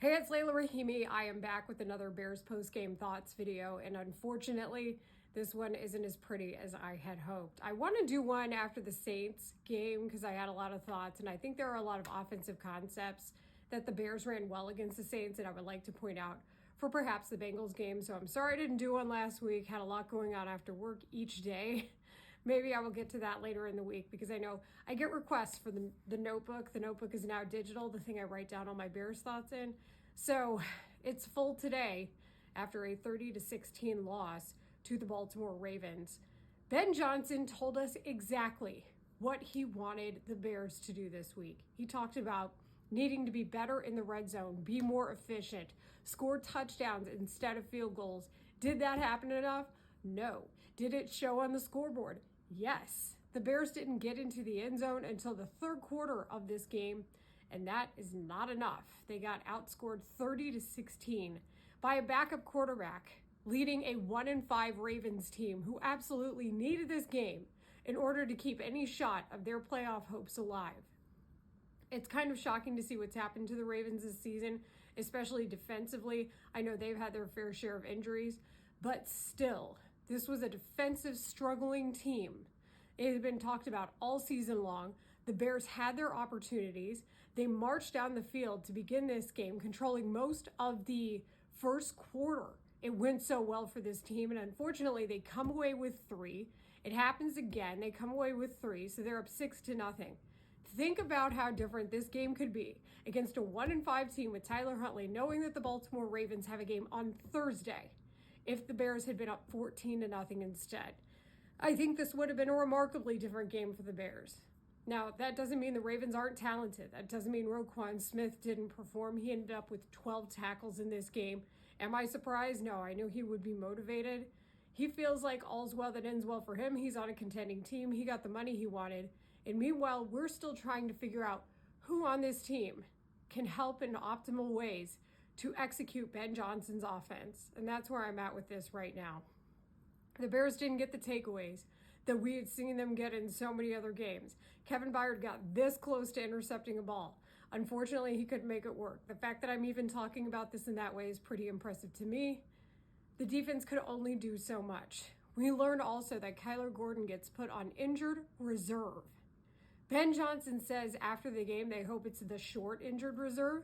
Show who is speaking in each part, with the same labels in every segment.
Speaker 1: Hey, it's Layla Rahimi. I am back with another Bears post-game thoughts video, and unfortunately, this one isn't as pretty as I had hoped. I want to do one after the Saints game because I had a lot of thoughts, and I think there are a lot of offensive concepts that the Bears ran well against the Saints, and I would like to point out for perhaps the Bengals game. So I'm sorry I didn't do one last week. Had a lot going on after work each day. Maybe I will get to that later in the week because I know I get requests for the notebook. The notebook is now digital, the thing I write down all my Bears thoughts in. So it's full today after a 30-16 loss to the Baltimore Ravens. Ben Johnson told us exactly what he wanted the Bears to do this week. He talked about needing to be better in the red zone, be more efficient, score touchdowns instead of field goals. Did that happen enough? No. Did it show on the scoreboard? Yes. The Bears didn't get into the end zone until the third quarter of this game, and that is not enough. They got outscored 30-16 by a backup quarterback, leading a 1-5 Ravens team who absolutely needed this game in order to keep any shot of their playoff hopes alive. It's kind of shocking to see what's happened to the Ravens this season, especially defensively. I know they've had their fair share of injuries, but still, this was a defensive struggling team. It had been talked about all season long. The Bears had their opportunities. They marched down the field to begin this game, controlling most of the first quarter. It went so well for this team, and unfortunately, they come away with 3. It happens again. They come away with 3, so they're up 6-0. Think about how different this game could be against a 1-5 team with Tyler Huntley, knowing that the Baltimore Ravens have a game on Thursday if the Bears had been up 14-0 instead. I think this would have been a remarkably different game for the Bears. Now, that doesn't mean the Ravens aren't talented. That doesn't mean Roquan Smith didn't perform. He ended up with 12 tackles in this game. Am I surprised? No, I knew he would be motivated. He feels like all's well that ends well for him. He's on a contending team. He got the money he wanted. And meanwhile, we're still trying to figure out who on this team can help in optimal ways to execute Ben Johnson's offense. And that's where I'm at with this right now. The Bears didn't get the takeaways that we had seen them get in so many other games. Kevin Byard got this close to intercepting a ball. Unfortunately, he couldn't make it work. The fact that I'm even talking about this in that way is pretty impressive to me. The defense could only do so much. We learned also that Kyler Gordon gets put on injured reserve. Ben Johnson says after the game they hope it's the short injured reserve.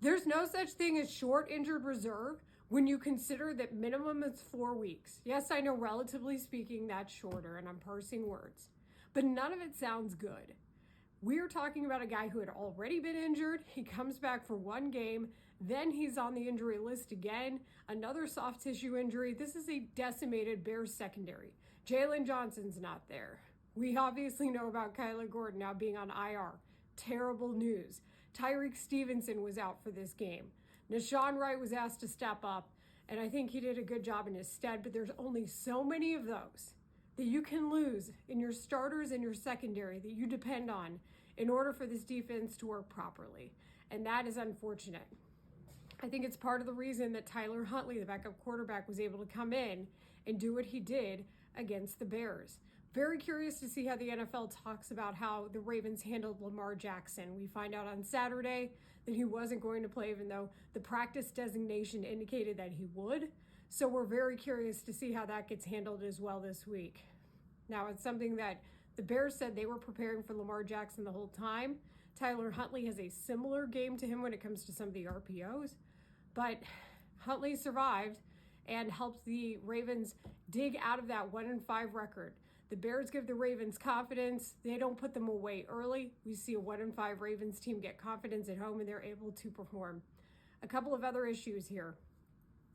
Speaker 1: There's no such thing as short injured reserve when you consider that minimum is 4 weeks. Yes, I know relatively speaking that's shorter, and I'm parsing words, but none of it sounds good. We're talking about a guy who had already been injured. He comes back for 1 game, then he's on the injury list again, another soft tissue injury. This is a decimated Bears secondary. Jalen Johnson's not there. We obviously know about Kyler Gordon now being on IR. Terrible news. Tyreek Stevenson was out for this game. Nashawn Wright was asked to step up, and I think he did a good job in his stead, but there's only so many of those that you can lose in your starters and your secondary that you depend on in order for this defense to work properly. And that is unfortunate. I think it's part of the reason that Tyler Huntley, the backup quarterback, was able to come in and do what he did against the Bears. Very curious to see how the NFL talks about how the Ravens handled Lamar Jackson. We find out on Saturday that he wasn't going to play, even though the practice designation indicated that he would. So we're very curious to see how that gets handled as well this week. Now, it's something that the Bears said they were preparing for Lamar Jackson the whole time. Tyler Huntley has a similar game to him when it comes to some of the RPOs, but Huntley survived and helped the Ravens dig out of that 1-5 record. The Bears give the Ravens confidence. They don't put them away early. We see a 1-5 Ravens team get confidence at home and they're able to perform. A couple of other issues here.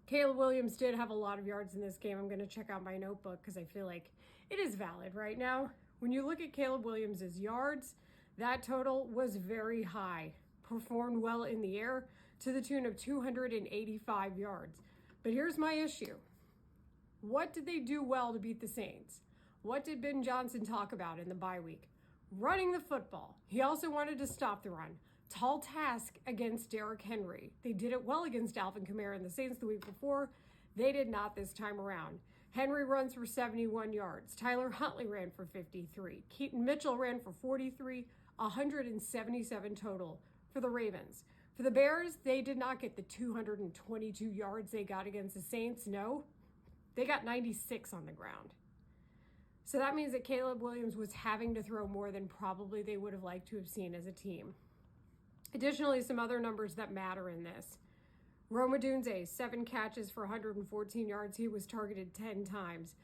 Speaker 1: Caleb Williams did have a lot of yards in this game. I'm going to check out my notebook because I feel like it is valid right now. When you look at Caleb Williams' yards, that total was very high. Performed well in the air to the tune of 285 yards. But here's my issue. What did they do well to beat the Saints? What did Ben Johnson talk about in the bye week? Running the football. He also wanted to stop the run. Tall task against Derrick Henry. They did it well against Alvin Kamara and the Saints the week before. They did not this time around. Henry runs for 71 yards. Tyler Huntley ran for 53. Keaton Mitchell ran for 43, 177 total for the Ravens. For the Bears, they did not get the 222 yards they got against the Saints. No, they got 96 on the ground. So that means that Caleb Williams was having to throw more than probably they would have liked to have seen as a team. Additionally, some other numbers that matter in this. Rome Odunze, 7 catches for 114 yards. He was targeted 10 times.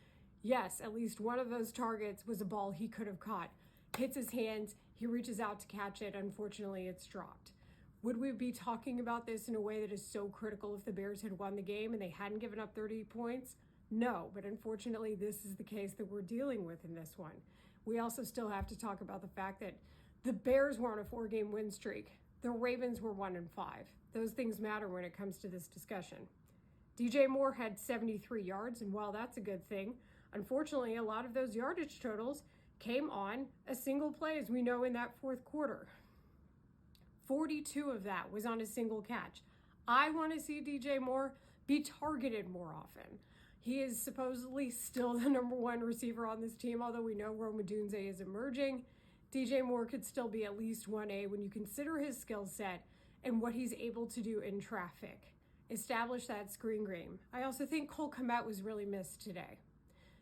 Speaker 1: Yes, at least one of those targets was a ball he could have caught. Hits his hands, he reaches out to catch it. Unfortunately, it's dropped. Would we be talking about this in a way that is so critical if the Bears had won the game and they hadn't given up 30 points? No, but unfortunately, this is the case that we're dealing with in this one. We also still have to talk about the fact that the Bears were on a 4-game win streak. The Ravens were 1-5. Those things matter when it comes to this discussion. DJ Moore had 73 yards, and while that's a good thing, unfortunately, a lot of those yardage totals came on a single play, as we know, in that fourth quarter. 42 of that was on a single catch. I want to see DJ Moore be targeted more often. He is supposedly still the number 1 receiver on this team, although we know Rome Odunze is emerging. DJ Moore could still be at least 1A when you consider his skill set and what he's able to do in traffic. Establish that screen game. I also think Cole Kmet was really missed today.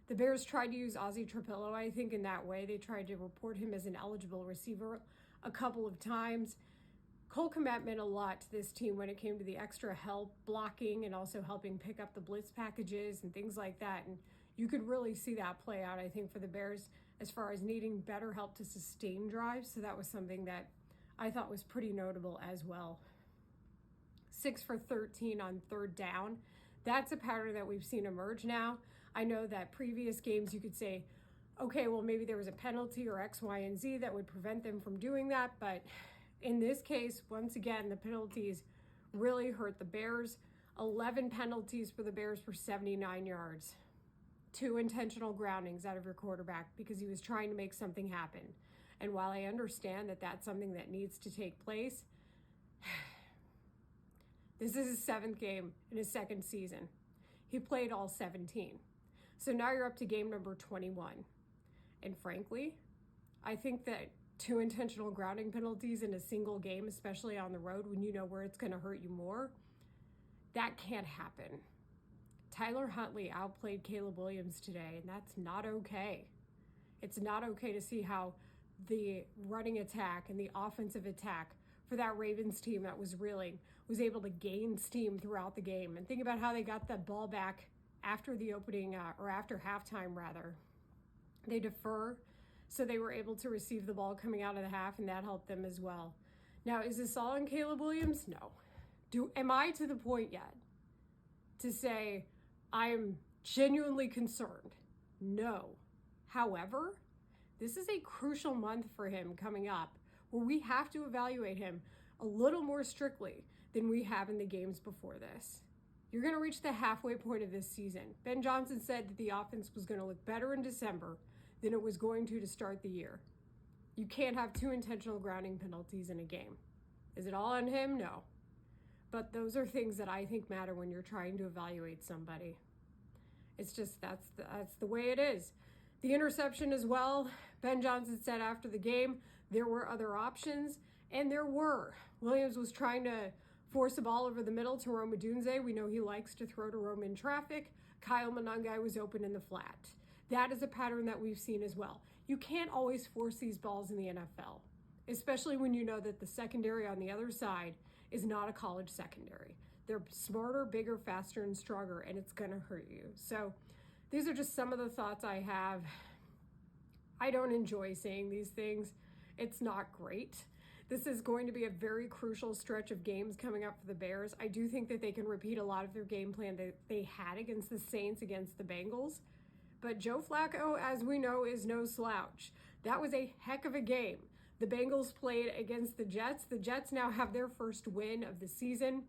Speaker 1: The Bears tried to use Ozzie Trapillo, I think, in that way. They tried to report him as an eligible receiver a couple of times. Cole Kmet meant a lot to this team when it came to the extra help, blocking, and also helping pick up the blitz packages and things like that. And you could really see that play out, I think, for the Bears as far as needing better help to sustain drives. So that was something that I thought was pretty notable as well. 6 for 13 on 3rd down. That's a pattern that we've seen emerge now. I know that previous games you could say, okay, well, maybe there was a penalty or X, Y, and Z that would prevent them from doing that. But in this case, once again, the penalties really hurt the Bears. 11 penalties for the Bears for 79 yards. 2 intentional groundings out of your quarterback because he was trying to make something happen. And while I understand that that's something that needs to take place, this is his 7th game in his 2nd season. He played all 17. So now you're up to game number 21. And frankly, I think that 2 intentional grounding penalties in a single game, especially on the road when you know where it's going to hurt you more, that can't happen. Tyler Huntley outplayed Caleb Williams today, and that's not okay. It's not okay to see how the running attack and the offensive attack for that Ravens team that was reeling was able to gain steam throughout the game. And think about how they got that ball back after the opening, or after halftime rather. They defer, so they were able to receive the ball coming out of the half, and that helped them as well. Now, is this all on Caleb Williams? No. Am I to the point yet to say I am genuinely concerned? No. However, this is a crucial month for him coming up where we have to evaluate him a little more strictly than we have in the games before this. You're going to reach the halfway point of this season. Ben Johnson said that the offense was going to look better in December than it was going to start the year. You can't have 2 intentional grounding penalties in a game. Is it all on him? No. But those are things that I think matter when you're trying to evaluate somebody. It's just that's the way it is. The interception as well, Ben Johnson said after the game, there were other options, and there were. Williams was trying to force a ball over the middle to Rome Odunze. We know he likes to throw to Rome in traffic. Kyle Monangai was open in the flat. That is a pattern that we've seen as well. You can't always force these balls in the NFL, especially when you know that the secondary on the other side is not a college secondary. They're smarter, bigger, faster, and stronger, and it's going to hurt you. So these are just some of the thoughts I have. I don't enjoy saying these things. It's not great. This is going to be a very crucial stretch of games coming up for the Bears. I do think that they can repeat a lot of their game plan that they had against the Saints, against the Bengals. But Joe Flacco, as we know, is no slouch. That was a heck of a game. The Bengals played against the Jets. The Jets now have their first win of the season,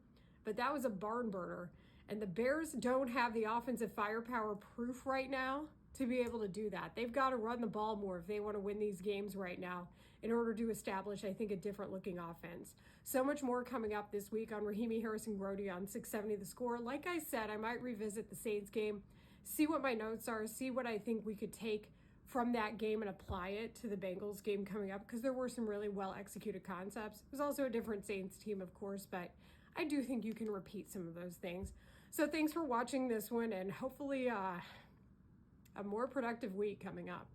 Speaker 1: but that was a barn burner. And the Bears don't have the offensive firepower proof right now to be able to do that. They've got to run the ball more if they want to win these games right now in order to establish, I think, a different looking offense. So much more coming up this week on Rahimi Harrison Grody on 670 The Score. Like I said, I might revisit the Saints game, see what my notes are, see what I think we could take from that game and apply it to the Bengals game coming up, because there were some really well executed concepts. It was also a different Saints team, of course, but I do think you can repeat some of those things. So thanks for watching this one, and hopefully a more productive week coming up.